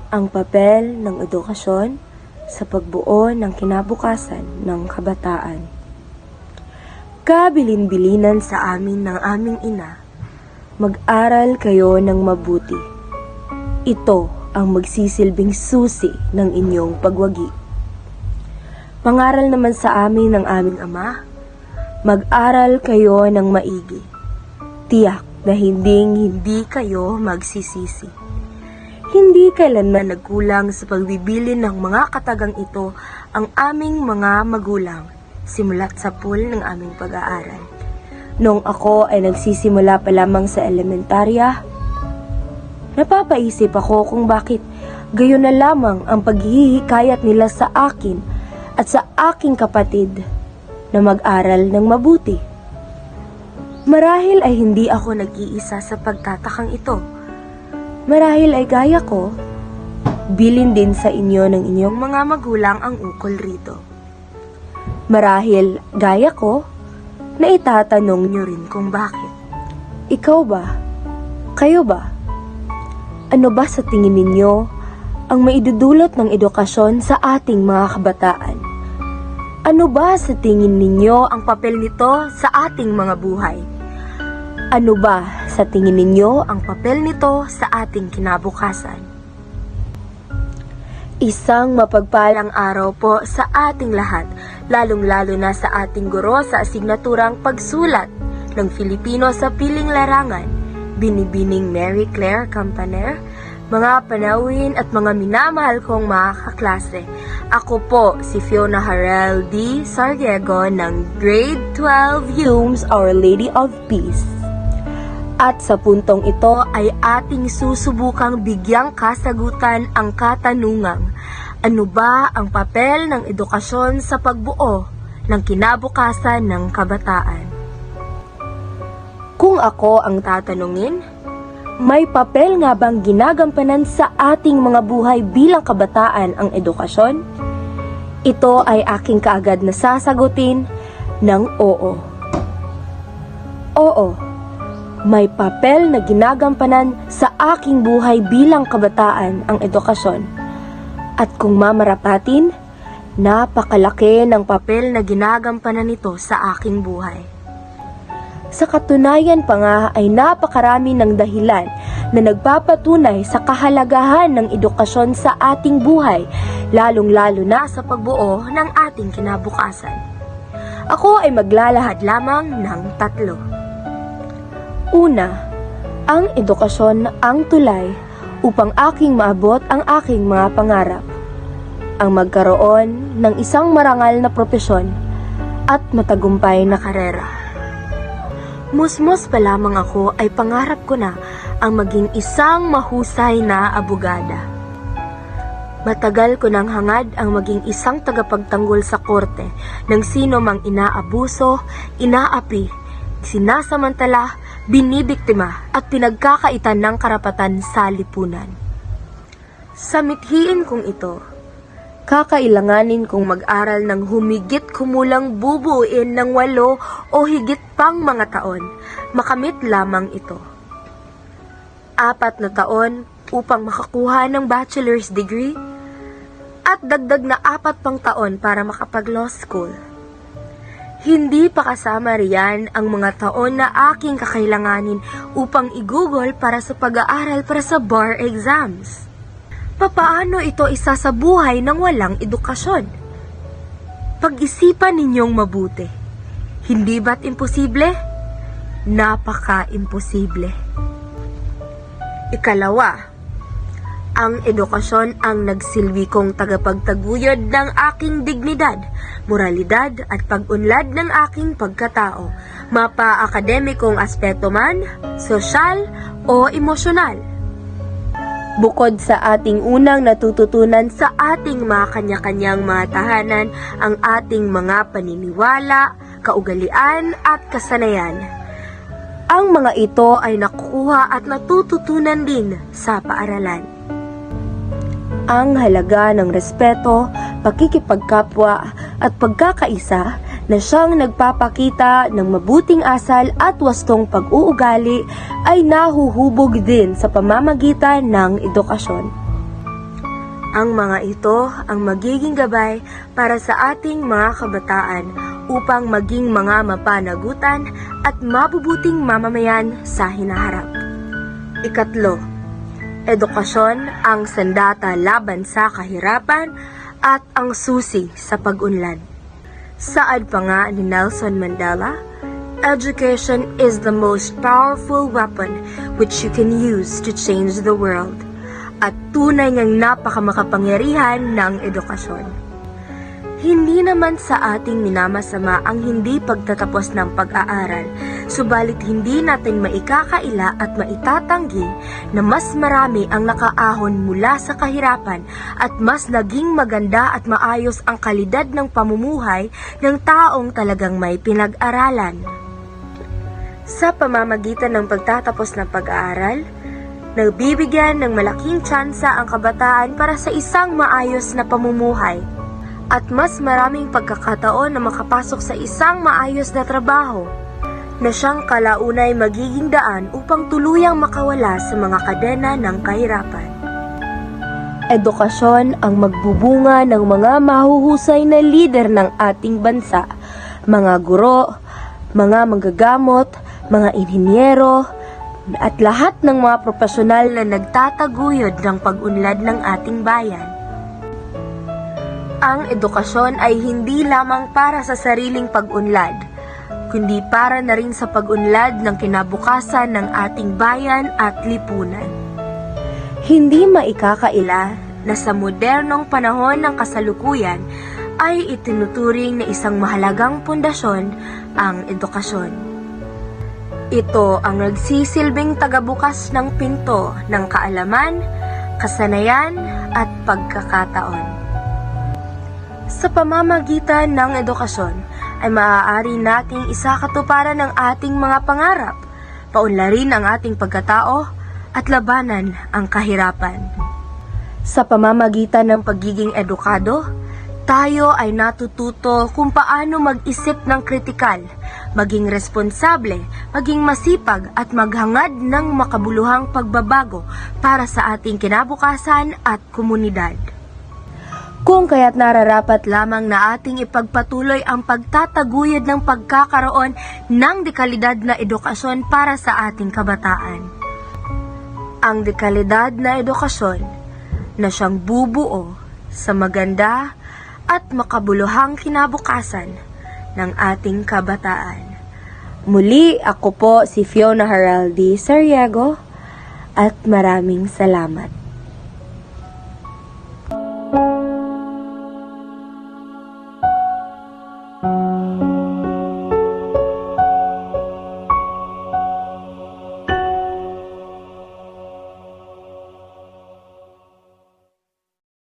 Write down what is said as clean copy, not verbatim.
Ang papel ng edukasyon sa pagbuo ng kinabukasan ng kabataan. Kabilin-bilinan sa amin ng aming ina, mag-aral kayo ng mabuti. Ito ang magsisilbing susi ng inyong pagwagi. Pangaral naman sa amin ng aming ama, mag-aral kayo ng maigi. Tiyak na hindi kayo magsisisi. Hindi kailanman nagkulang sa pagbibilin ng mga katagang ito ang aming mga magulang, simula't sa pool ng aming pag-aaral. Noong ako ay nagsisimula pa lamang sa elementarya, napapaisip ako kung bakit gayon na lamang ang paghihikayat nila sa akin at sa aking kapatid na mag-aral ng mabuti. Marahil ay hindi ako nag-iisa sa pagtatakang ito. Marahil ay gaya ko, bilin din sa inyo ng inyong mga magulang ang ukol rito. Marahil gaya ko, na itatanong nyo rin kung bakit. Ikaw ba? Kayo ba? Ano ba sa tingin ninyo ang maidudulot ng edukasyon sa ating mga kabataan? Ano ba sa tingin ninyo ang papel nito sa ating mga buhay? Ano ba sa tingin ninyo ang papel nito sa ating kinabukasan? Isang mapagpalang araw po sa ating lahat, lalong-lalo na sa ating guro sa asignaturang pagsulat ng Filipino sa piling larangan, Binibining Mary Claire Campaner, mga panauhin at mga minamahal kong mga kaklase. Ako po si Fiona Harel D. Sardiego ng Grade 12 Humes Our Lady of Peace. At sa puntong ito ay ating susubukang bigyang kasagutan ang katanungang, ano ba ang papel ng edukasyon sa pagbuo ng kinabukasan ng kabataan? Kung ako ang tatanungin, may papel nga bang ginagampanan sa ating mga buhay bilang kabataan ang edukasyon? Ito ay aking kaagad na sasagutin ng oo. Oo. May papel na ginagampanan sa aking buhay bilang kabataan ang edukasyon. At kung mamarapatin, napakalaki ng papel na ginagampanan nito sa aking buhay. Sa katunayan pa nga ay napakarami ng dahilan na nagpapatunay sa kahalagahan ng edukasyon sa ating buhay, lalong-lalo na sa pagbuo ng ating kinabukasan. Ako ay maglalahad lamang ng 3. Una, ang edukasyon ang tulay upang aking maabot ang aking mga pangarap. Ang magkaroon ng isang marangal na propesyon at matagumpay na karera. Musmos pa lamang ako ay pangarap ko na ang maging isang mahusay na abogada. Matagal ko nang hangad ang maging isang tagapagtanggol sa korte ng sino mang inaabuso, inaapi, sinasamantala, binibiktima at pinagkakaitan ng karapatan sa lipunan. Sa mithiin kong ito, kakailanganin kong mag-aral ng humigit kumulang bubuin ng 8 o higit pang mga taon, makamit lamang ito. 4 na taon upang makakuha ng bachelor's degree at dagdag na 4 pang taon para makapag-law school. Hindi pa kasama riyan ang mga taon na aking kakailanganin upang igugol para sa pag-aaral para sa bar exams. Papaano ito isa sa buhay ng walang edukasyon? Pag-isipan ninyong mabuti. Hindi ba't imposible? Napaka-imposible. Ikalawa, ang edukasyon ang nagsilbi kong tagapagtaguyod ng aking dignidad, moralidad at pag-unlad ng aking pagkatao, mapa-akademikong aspeto man, sosyal o emosyonal. Bukod sa ating unang natututunan sa ating mga kanya-kanyang mga tahanan, ang ating mga paniniwala, kaugalian at kasanayan. Ang mga ito ay nakukuha at natututunan din sa paaralan. Ang halaga ng respeto, pakikipagkapwa at pagkakaisa na siyang nagpapakita ng mabuting asal at wastong pag-uugali ay nahuhubog din sa pamamagitan ng edukasyon. Ang mga ito ang magiging gabay para sa ating mga kabataan upang maging mga mapanagutan at mabubuting mamamayan sa hinaharap. Ikatlo, edukasyon ang sandata laban sa kahirapan at ang susi sa pag-unlad. Saad pa nga ni Nelson Mandela, education is the most powerful weapon which you can use to change the world. At tunay ngang napakamakapangyarihan ng edukasyon. Hindi naman sa ating minamasama ang hindi pagtatapos ng pag-aaral, subalit hindi natin maikakaila at maitatanggi na mas marami ang nakaahon mula sa kahirapan at mas naging maganda at maayos ang kalidad ng pamumuhay ng taong talagang may pinag-aralan. Sa pamamagitan ng pagtatapos ng pag-aaral, nagbibigyan ng malaking tsansa ang kabataan para sa isang maayos na pamumuhay at mas maraming pagkakataon na makapasok sa isang maayos na trabaho na siyang kalaunay magiging daan upang tuluyang makawala sa mga kadena ng kahirapan. Edukasyon ang magbubunga ng mga mahuhusay na lider ng ating bansa, mga guro, mga manggagamot, mga inhinyero, at lahat ng mga profesional na nagtataguyod ng pag-unlad ng ating bayan. Ang edukasyon ay hindi lamang para sa sariling pag-unlad, kundi para na rin sa pag-unlad ng kinabukasan ng ating bayan at lipunan. Hindi maikakaila na sa modernong panahon ng kasalukuyan ay itinuturing na isang mahalagang pundasyon ang edukasyon. Ito ang nagsisilbing tagabukas ng pinto ng kaalaman, kasanayan at pagkakataon. Sa pamamagitan ng edukasyon ay maaari nating isakatuparan ang ating mga pangarap, paunlarin ang ating pagkatao at labanan ang kahirapan. Sa pamamagitan ng pagiging edukado, tayo ay natututo kung paano mag-isip ng kritikal, maging responsable, maging masipag at maghangad ng makabuluhang pagbabago para sa ating kinabukasan at komunidad. Kung kaya't nararapat lamang na ating ipagpatuloy ang pagtataguyod ng pagkakaroon ng dekalidad na edukasyon para sa ating kabataan. Ang dekalidad na edukasyon na siyang bubuo sa maganda at makabuluhang kinabukasan ng ating kabataan. Muli, ako po si Fiona Heraldi Sariego at maraming salamat.